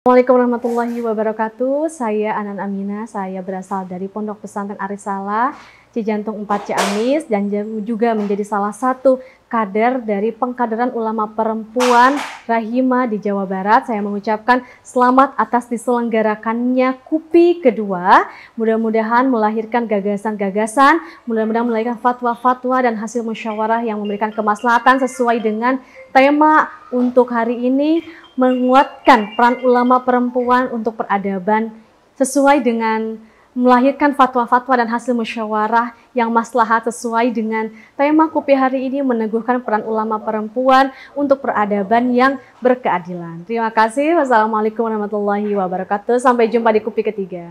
Assalamualaikum warahmatullahi wabarakatuh. Saya Anan Aminah, saya berasal dari Pondok Pesantren Arisalah, Cijantung 4 Ciamis, dan juga menjadi salah satu kader dari pengkaderan ulama perempuan Rahimah di Jawa Barat. Saya mengucapkan selamat atas diselenggarakannya KUPI kedua. Mudah-mudahan melahirkan gagasan-gagasan, mudah-mudahan melahirkan fatwa-fatwa dan hasil musyawarah yang memberikan kemaslahatan sesuai dengan tema untuk hari ini, menguatkan peran ulama perempuan untuk peradaban sesuai dengan melahirkan fatwa-fatwa dan hasil musyawarah yang maslahat sesuai dengan tema KUPI hari ini, meneguhkan peran ulama perempuan untuk peradaban yang berkeadilan. Terima kasih. Wassalamualaikum warahmatullahi wabarakatuh. Sampai jumpa di KUPI ketiga.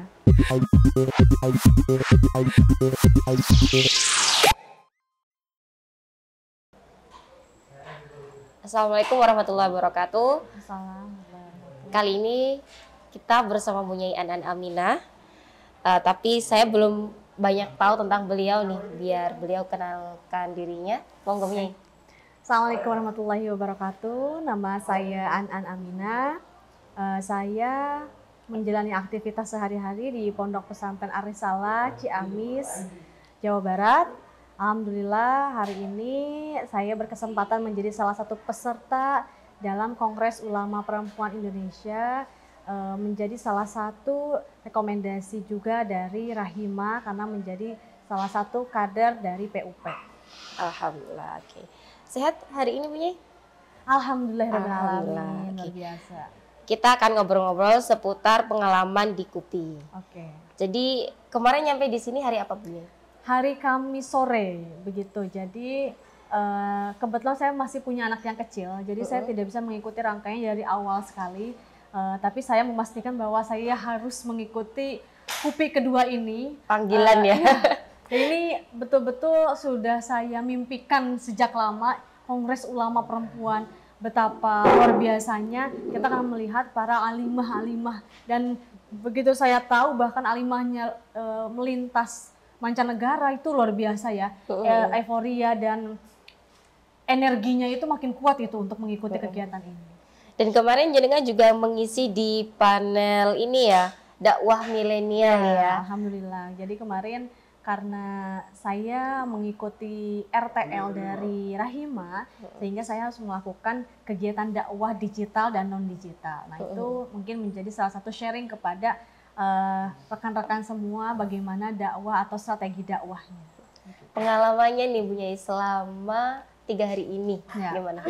Assalamualaikum warahmatullahi wabarakatuh. Kali ini kita bersama Bunyai Anan Aminah, tapi saya belum banyak tahu tentang beliau nih, biar beliau kenalkan dirinya. Monggo Bunyai. Assalamualaikum warahmatullahi wabarakatuh. Nama saya Anan Aminah. Saya menjalani aktivitas sehari-hari di Pondok Pesantren Arisalah, Ciamis, Jawa Barat. Alhamdulillah hari ini saya berkesempatan menjadi salah satu peserta dalam Kongres Ulama Perempuan Indonesia, menjadi salah satu rekomendasi juga dari Rahimah karena menjadi salah satu kader dari PUP. Alhamdulillah, oke. Sehat hari ini Bunyai? Alhamdulillahirrahmanirrahim, luar biasa. Kita akan ngobrol-ngobrol seputar pengalaman di KUPI. Oke. Jadi kemarin nyampe di sini hari apa Bunyai? Hari Kamis sore begitu. Jadi kebetulan saya masih punya anak yang kecil, jadi saya tidak bisa mengikuti rangkaian dari awal sekali. Tapi saya memastikan bahwa saya harus mengikuti KUPI kedua ini. Panggilan ya. Ini betul-betul sudah saya mimpikan sejak lama, Kongres Ulama Perempuan. Betapa luar biasanya kita akan melihat para alimah-alimah, dan begitu saya tahu bahkan alimahnya melintas mancanegara, itu luar biasa ya. Euforia dan energinya itu makin kuat itu untuk mengikuti kegiatan ini. Dan kemarin jenengan juga mengisi di panel ini ya, dakwah milenial ya. Alhamdulillah. Jadi kemarin karena saya mengikuti RTL dari Rahimah, sehingga saya harus melakukan kegiatan dakwah digital dan non digital. Nah itu mungkin menjadi salah satu sharing kepada rekan-rekan semua bagaimana dakwah atau strategi dakwahnya. Pengalamannya nih Bunyai selama 3 hari ini gimana?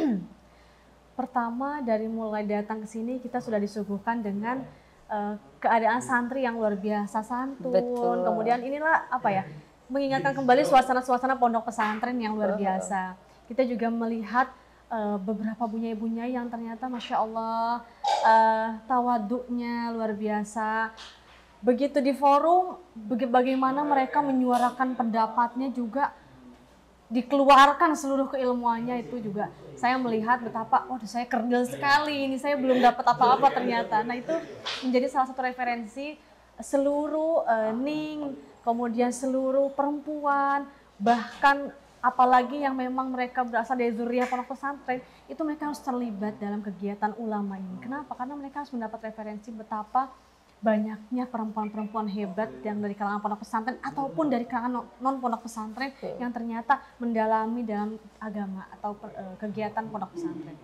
Pertama, dari mulai datang ke sini kita sudah disuguhkan dengan keadaan santri yang luar biasa santun. Betul. Kemudian inilah apa ya, mengingatkan kembali suasana-suasana pondok pesantren yang luar biasa. Kita juga melihat beberapa bunyai-bunyai yang ternyata Masya Allah tawaduknya luar biasa. Begitu di forum, bagaimana mereka menyuarakan pendapatnya, juga dikeluarkan seluruh keilmuannya, itu juga saya melihat betapa, waduh saya kerdil sekali, ini saya belum dapat apa-apa ternyata. Nah itu menjadi salah satu referensi seluruh ning, kemudian seluruh perempuan, bahkan apalagi yang memang mereka berasal dari zuriyah pondok pesantren, itu mereka harus terlibat dalam kegiatan ulama ini. Kenapa? Karena mereka harus mendapat referensi betapa banyaknya perempuan-perempuan hebat yang dari kalangan pondok pesantren ataupun dari kalangan non pondok pesantren yang ternyata mendalami dalam agama atau kegiatan pondok pesantren.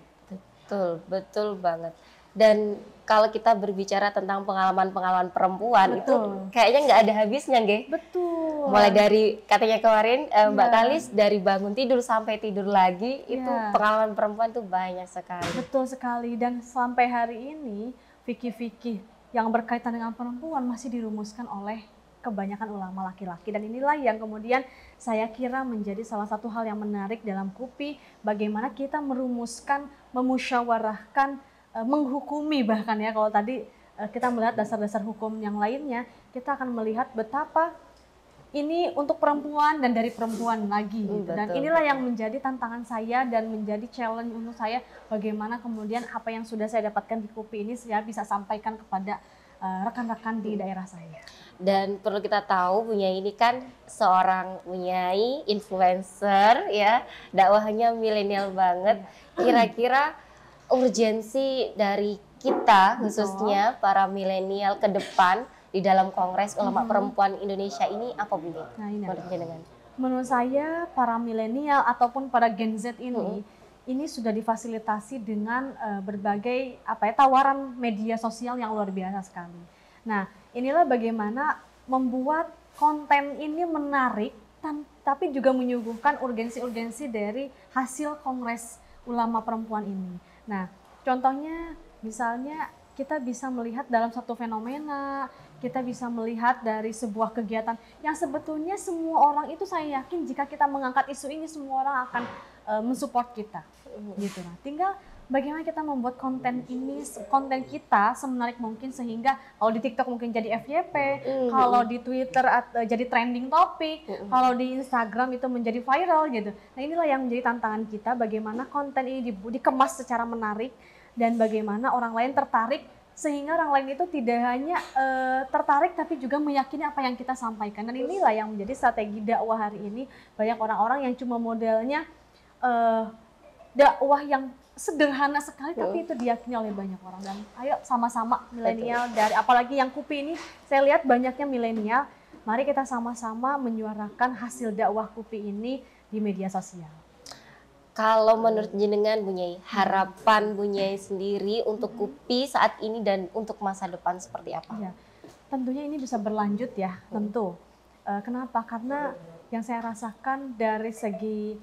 Betul banget. Dan kalau kita berbicara tentang pengalaman-pengalaman perempuan, itu kayaknya nggak ada habisnya, nggih? Betul. Mulai dari katanya kemarin Mbak Kalis, dari bangun tidur sampai tidur lagi, itu pengalaman perempuan tuh banyak sekali. Betul sekali. Dan sampai hari ini fikih-fikih yang berkaitan dengan perempuan masih dirumuskan oleh kebanyakan ulama laki-laki, dan inilah yang kemudian saya kira menjadi salah satu hal yang menarik dalam KUPI, bagaimana kita merumuskan, memusyawarahkan, menghukumi bahkan ya. Kalau tadi kita melihat dasar-dasar hukum yang lainnya, kita akan melihat betapa ini untuk perempuan dan dari perempuan lagi gitu. Dan inilah yang menjadi tantangan saya dan menjadi challenge untuk saya, bagaimana kemudian apa yang sudah saya dapatkan di KUPI ini saya bisa sampaikan kepada rekan-rekan di daerah saya. Dan perlu kita tahu, Bunyai ini kan seorang Bunyai influencer ya, dakwahnya milenial banget. Kira-kira urgensi dari kita khususnya para milenial ke depan di dalam Kongres Ulama Perempuan Indonesia ini apa Bu? Nah, ini dengan menurut saya para milenial ataupun para Gen Z ini sudah difasilitasi dengan berbagai tawaran media sosial yang luar biasa sekali. Nah, inilah bagaimana membuat konten ini menarik tapi juga menyuguhkan urgensi-urgensi dari hasil Kongres Ulama Perempuan ini. Nah, contohnya misalnya kita bisa melihat dalam satu fenomena, kita bisa melihat dari sebuah kegiatan yang sebetulnya semua orang itu, saya yakin jika kita mengangkat isu ini semua orang akan mensupport kita. Gitu. Nah, tinggal bagaimana kita membuat konten kita semenarik mungkin sehingga kalau di TikTok mungkin jadi FYP, kalau di Twitter jadi trending topik, kalau di Instagram itu menjadi viral gitu. Nah, inilah yang menjadi tantangan kita, bagaimana konten ini dikemas secara menarik dan bagaimana orang lain tertarik sehingga orang lain itu tidak hanya tertarik tapi juga meyakini apa yang kita sampaikan. Dan inilah yang menjadi strategi dakwah hari ini. Banyak orang-orang yang cuma modelnya dakwah yang sederhana sekali tapi itu diyakini oleh banyak orang. Dan ayo sama-sama milenial, dari apalagi yang KUPI ini saya lihat banyaknya milenial, mari kita sama-sama menyuarakan hasil dakwah KUPI ini di media sosial. Kalau menurut jenengan Bu Nyai, harapan Bu Nyai sendiri untuk KUPI saat ini dan untuk masa depan seperti apa? Ya, tentunya ini bisa berlanjut ya, tentu. Kenapa? Karena yang saya rasakan dari segi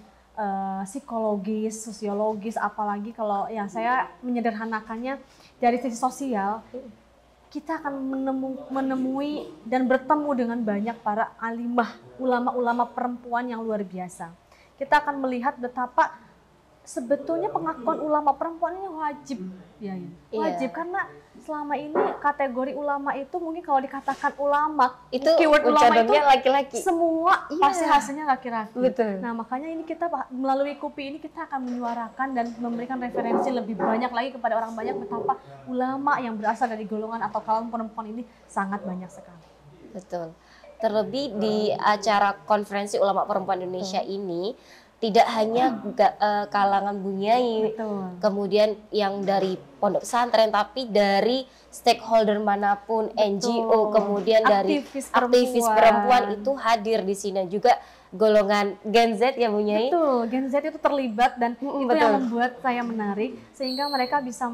psikologis, sosiologis, apalagi kalau ya saya menyederhanakannya dari sisi sosial, kita akan menemui dan bertemu dengan banyak para alimah, ulama-ulama perempuan yang luar biasa. Kita akan melihat betapa sebetulnya pengakuan ulama perempuan ini wajib, wajib karena selama ini kategori ulama itu mungkin kalau dikatakan ulama, itu keyword ulama itu laki-laki, semua pasti hasilnya laki-laki. Betul. Nah, makanya ini kita melalui KUPI ini kita akan menyuarakan dan memberikan referensi lebih banyak lagi kepada orang banyak betapa ulama yang berasal dari golongan atau kaum perempuan ini sangat banyak sekali. Betul. Terlebih di acara konferensi ulama perempuan Indonesia ini tidak hanya kalangan Bu Nyai, kemudian yang dari pondok pesantren, tapi dari stakeholder manapun, NGO, kemudian dari aktivis perempuan itu hadir di sini juga. Golongan Gen Z ya Bu Nyai? Betul, Gen Z itu terlibat dan itu yang membuat saya menarik sehingga mereka bisa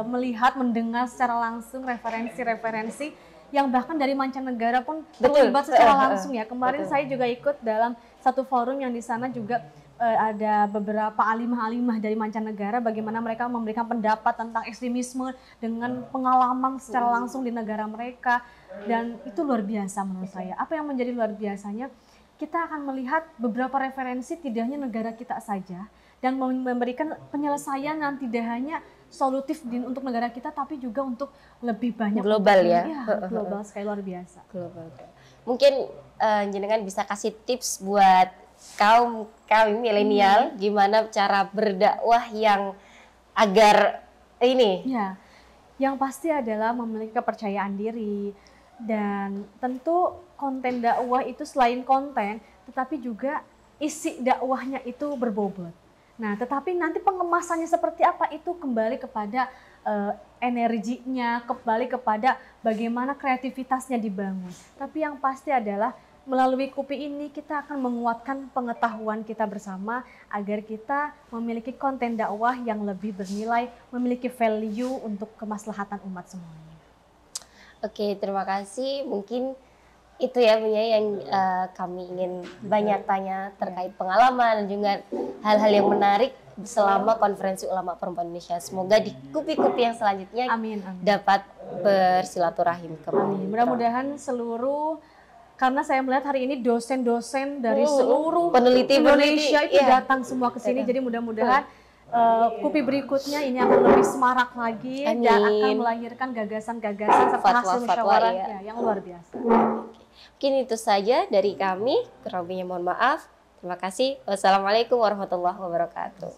melihat, mendengar secara langsung referensi-referensi yang bahkan dari mancanegara pun terlibat secara langsung ya. Kemarin saya juga ikut dalam satu forum yang di sana juga ada beberapa alimah-alimah dari mancanegara, bagaimana mereka memberikan pendapat tentang ekstremisme dengan pengalaman secara langsung di negara mereka, dan itu luar biasa menurut saya. Apa yang menjadi luar biasanya, kita akan melihat beberapa referensi tidak hanya negara kita saja dan memberikan penyelesaian yang tidak hanya solutif untuk negara kita tapi juga untuk lebih banyak global ya. Global sekali, luar biasa. Global. Mungkin jenengan bisa kasih tips buat kaum milenial gimana cara berdakwah yang agar ini. Ya, yang pasti adalah memiliki kepercayaan diri dan tentu konten dakwah itu selain konten tetapi juga isi dakwahnya itu berbobot. Nah, tetapi nanti pengemasannya seperti apa itu kembali kepada energinya, kembali kepada bagaimana kreativitasnya dibangun. Tapi yang pasti adalah melalui KUPI ini kita akan menguatkan pengetahuan kita bersama agar kita memiliki konten dakwah yang lebih bernilai, memiliki value untuk kemaslahatan umat semuanya. Oke, terima kasih. Mungkin itu ya Bu Nyai yang kami ingin banyak tanya terkait pengalaman dan juga hal-hal yang menarik selama konferensi ulama perempuan Indonesia. Semoga di KUPI-KUPI yang selanjutnya dapat bersilaturahim kembali. Mudah-mudahan seluruh, karena saya melihat hari ini dosen-dosen dari seluruh peneliti Indonesia itu datang semua ke sini. Jadi mudah-mudahan KUPI berikutnya ini akan lebih semarak lagi dan akan melahirkan gagasan-gagasan serta hasil musyawarah yang luar biasa. Mungkin itu saja dari kami. Kurang lebihnya mohon maaf. Terima kasih. Wassalamualaikum warahmatullahi wabarakatuh.